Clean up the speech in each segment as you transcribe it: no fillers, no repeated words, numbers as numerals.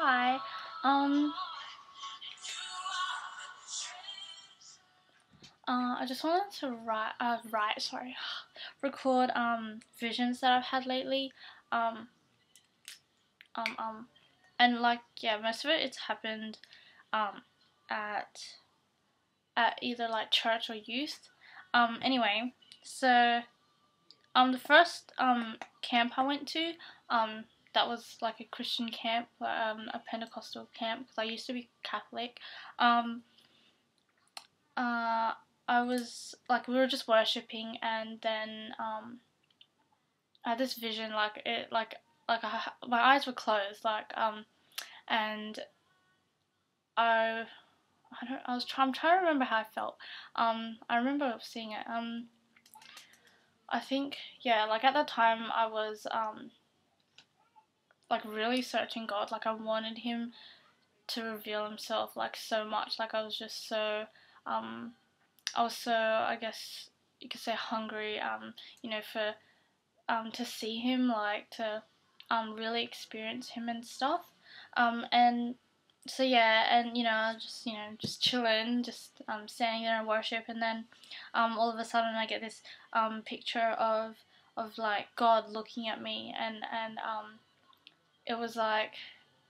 Hi. Um, I just wanted to record visions that I've had lately. Um, um, um, and like yeah, most of it's happened um at either like church or youth. Anyway, so the first camp I went to that was like a Christian camp, a Pentecostal camp because I used to be Catholic. Um, uh, I was like we were just worshipping, and then I had this vision my eyes were closed and I I don't I'm trying to remember how I felt. I remember seeing it. I think yeah, like at that time I was like really searching God. Like I wanted Him to reveal Himself like so much. Like I was just so um I was so, I guess you could say, hungry, for to see him, like to really experience him and stuff. And so yeah, and just chilling, just standing there and worship, and then all of a sudden I get this picture of like God looking at me, and it was like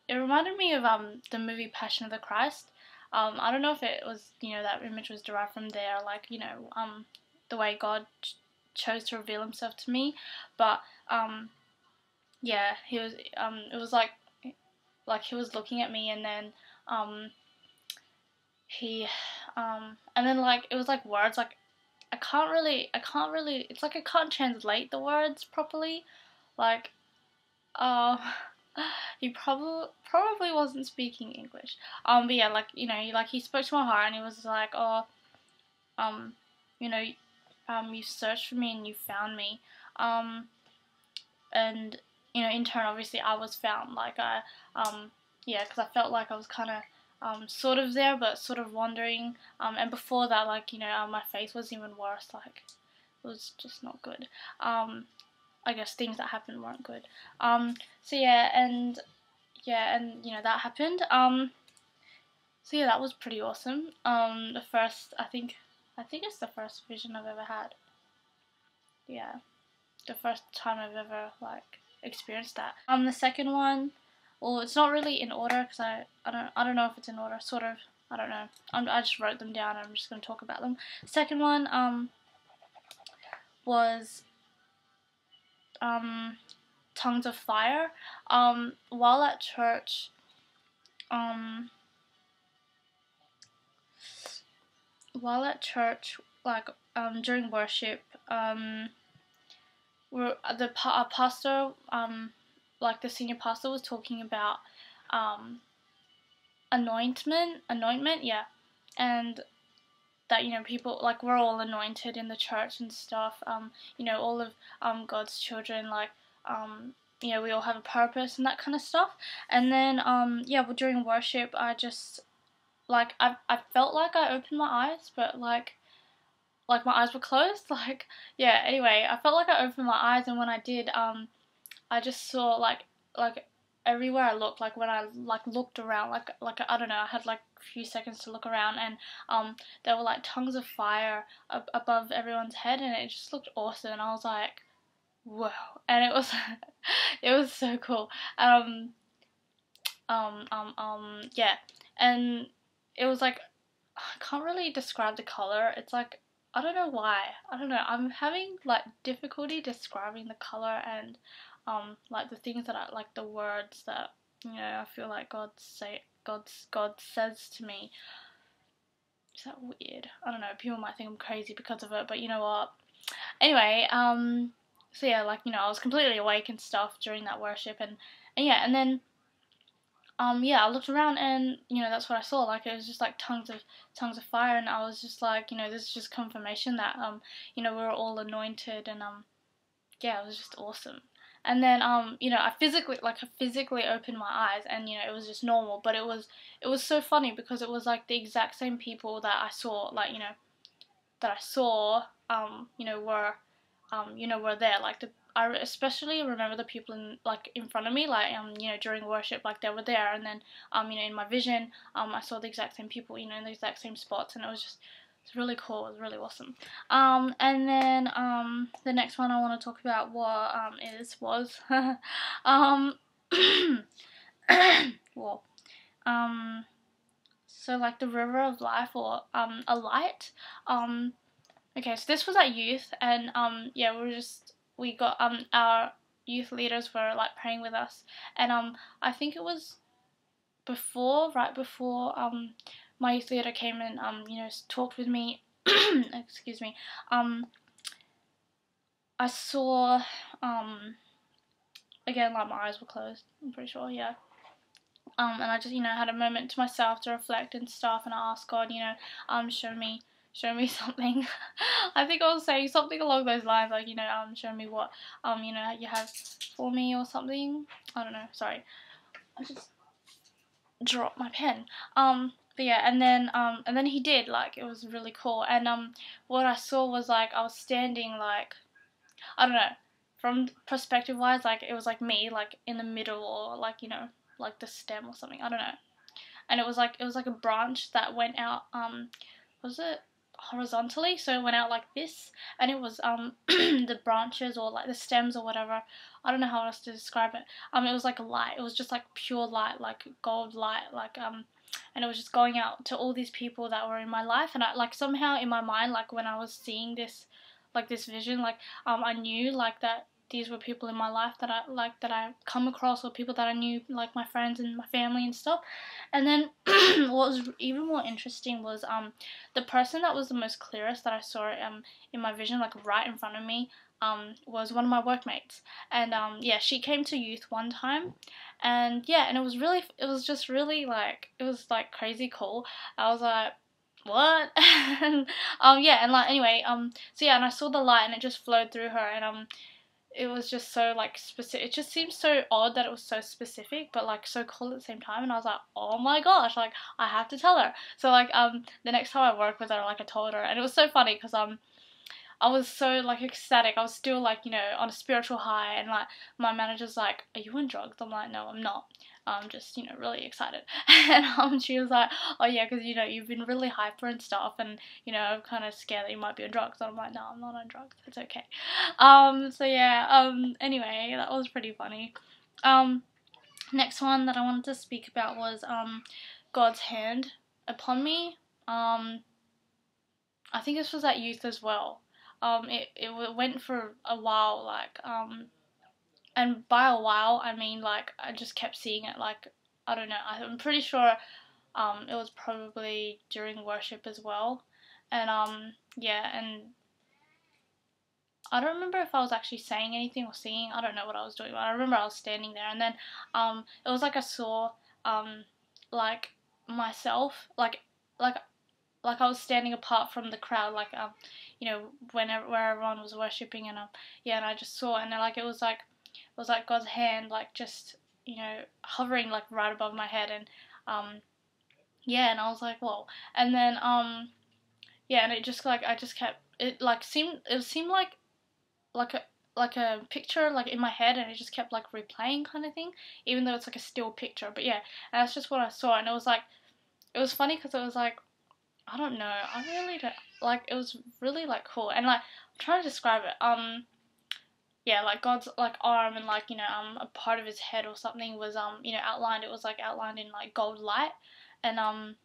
it reminded me of the movie Passion of the Christ. I don't know if it was that image was derived from there, like the way God chose to reveal Himself to me, but yeah, He was it was like He was looking at me, and then um he and then like it was like words like I can't really it's like I can't translate the words properly, like uh he probably wasn't speaking English. But yeah, like like he spoke to my heart, and he was like, "Oh, um, you know, you searched for me and you found me." Um, and in turn, obviously, I was found. Like yeah, because I felt like I was kind of sort of there, but sort of wandering. And before that, like my face was even worse. Like it was just not good. I guess things that happened weren't good. So yeah, and that happened. So yeah, that was pretty awesome. The first, I think it's the first vision I've ever had. Yeah, the first time I've ever like experienced that. The second one, well, it's not really in order because I don't know if it's in order. Sort of, I don't know. I just wrote them down, and I'm just gonna talk about them. Second one, was um tongues of fire. While at church, um, like during worship, our pastor, like the senior pastor, was talking about um anointment, yeah, and that people like we're all anointed in the church and stuff. All of God's children, like we all have a purpose and that kind of stuff. And then yeah, well, during worship, I just like I felt like I opened my eyes, but like my eyes were closed. Like yeah. Anyway, I felt like I opened my eyes, and when I did, I just saw like everywhere I looked, like when I like looked around, like I don't know, I had like a few seconds to look around, and there were like tongues of fire above everyone's head, and it just looked awesome, and I was like, whoa, and it was it was so cool. Yeah, and it was like I can't really describe the color. It's like I don't know why. I don't know. I'm having like difficulty describing the color and like the things that I like, the words that I feel like God says to me. Is that weird? I don't know. People might think I'm crazy because of it, but you know what? Anyway, so yeah, like I was completely awake and stuff during that worship, and yeah, and then yeah, I looked around, and that's what I saw. Like it was just like tongues of fire, and I was just like, this is just confirmation that we're all anointed, and yeah, it was just awesome. And then I physically opened my eyes, and it was just normal, but it was so funny because it was like the exact same people that I saw, were were there, like I especially remember the people in front of me, like you know, during worship, like they were there, and then you know, in my vision, I saw the exact same people, you know, in the exact same spots, and it was just, it's really cool. It was really awesome. And then the next one I want to talk about was well, so like the river of life, or a light. Okay, so this was at youth, and yeah, we got our youth leaders were like praying with us, and I think it was right before my youth leader came and you know, talked with me. Excuse me. I saw again, like, my eyes were closed, I'm pretty sure, yeah. And I just, you know, had a moment to myself to reflect and stuff, and I asked God, you know, show me something. I think I was saying something along those lines, like, you know, show me what, you know, you have for me or something. I don't know, sorry. I just dropped my pen. But yeah, and then he did, like, it was really cool. And what I saw was, like, I was standing, like, I don't know, from perspective wise, like, it was like me, like, in the middle, or like, you know, like the stem or something, I don't know. And it was like a branch that went out, was it horizontally? So it went out like this, and it was the branches, or like the stems or whatever, I don't know how else to describe it. It was like a light, it was just like pure light, like gold light, like and it was just going out to all these people that were in my life. And I, like, somehow in my mind, like, when I was seeing this, like, this vision, like, I knew, like, that these were people in my life that I come across, or people that I knew, like my friends and my family and stuff. And then what was even more interesting was the person that was the most clearest that I saw in my vision, like right in front of me, was one of my workmates. And yeah, she came to youth one time, and yeah, and it was just really, like, it was like crazy cool. I was like, what? And yeah, and like, anyway, so yeah, and I saw the light, and it just flowed through her, and it was just so, like, specific. It just seems so odd that it was so specific, but like so cool at the same time. And I was like, oh my gosh, like, I have to tell her. So like the next time I worked with her, like, I told her, and it was so funny because I was so, like, ecstatic. I was still, like, you know, on a spiritual high, and like my manager's like, are you on drugs? I'm like, no, I'm not. I'm just, you know, really excited. And she was like, oh yeah, because, you know, you've been really hyper and stuff, and, you know, I'm kind of scared that you might be on drugs. And I'm like, no, I'm not on drugs. It's okay. So yeah, anyway, that was pretty funny. Next one that I wanted to speak about was God's hand upon me. I think this was at youth as well. It went for a while, like, and by a while, I mean, like, I just kept seeing it, like, I don't know, I'm pretty sure, it was probably during worship as well. And, yeah, and I don't remember if I was actually saying anything or singing, I don't know what I was doing, but I remember I was standing there, and then, it was like I saw, like, myself, like I was standing apart from the crowd, like, you know, where everyone was worshipping, and yeah, and I just saw, and like, it was like God's hand, like, just, you know, hovering, like, right above my head. And yeah, and I was like, whoa. And then yeah, and it just, like, I just kept, it seemed like a picture, like, in my head, and it just kept, like, replaying, kind of thing, even though it's like a still picture. But yeah, and that's just what I saw. And it was like, it was funny because it was like, I don't know, I really don't, like, it was really, like, cool. And like, I'm trying to describe it, yeah, like, God's, like, arm, and like, you know, a part of his head or something was, you know, outlined. It was like outlined in, like, gold light. And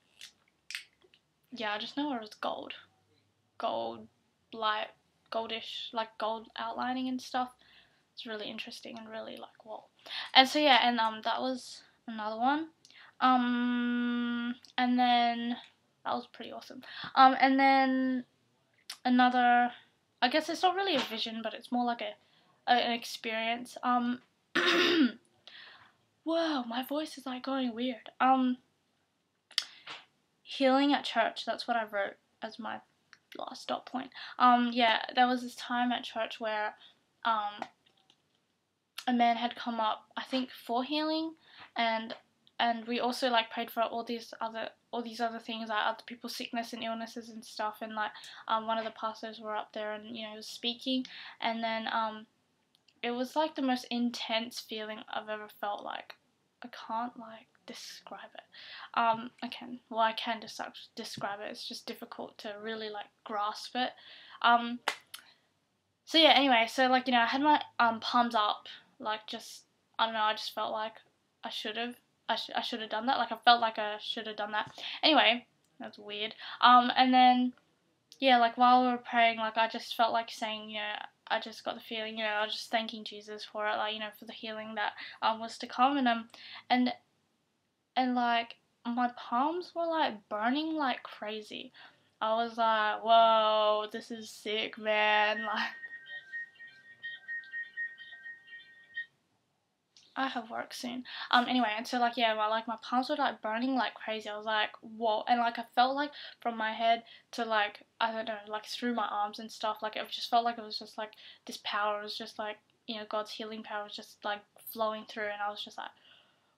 yeah, I just know it was gold light, goldish, like, gold outlining and stuff. It's really interesting and really, like, whoa. And so yeah, and that was another one. And then that was pretty awesome. And then another, I guess it's not really a vision, but it's more like an experience. Whoa, my voice is, like, going weird. Healing at church, that's what I wrote as my last dot point. Yeah, there was this time at church where a man had come up, I think, for healing, and we also, like, prayed for all these other things, like other people's sickness and illnesses and stuff. And like, one of the pastors were up there, and, you know, he was speaking. And then it was like the most intense feeling I've ever felt. Like, I can't like describe it. I can describe it. It's just difficult to really like grasp it. Um, so yeah. Anyway, so like, I had my palms up, like, just, I don't know. I just felt like I should have. I should have done that. Like, I felt like I should have done that. Anyway, that's weird. And then yeah, like, while we were praying, like, I just felt like saying, I just got the feeling, I was just thanking Jesus for it, like, for the healing that was to come. And and like, my palms were like burning like crazy. I was like, whoa, this is sick, man. Like, I have work soon. Anyway, and so like, yeah, my palms were like burning like crazy. I was like, whoa, and like I felt like from my head to like, I don't know, like through my arms and stuff. Like, it just felt like it was just like this power was just like, God's healing power was just like flowing through, and I was just like,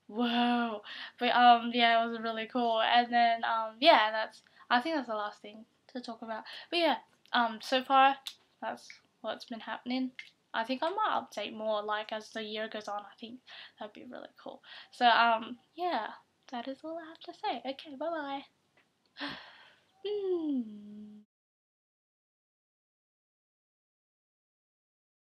whoa. But yeah, it was really cool. And then yeah, I think that's the last thing to talk about. But yeah, so far that's what's been happening. I think I might update more like as the year goes on. I think that'd be really cool. So yeah, that is all I have to say. Okay, bye bye.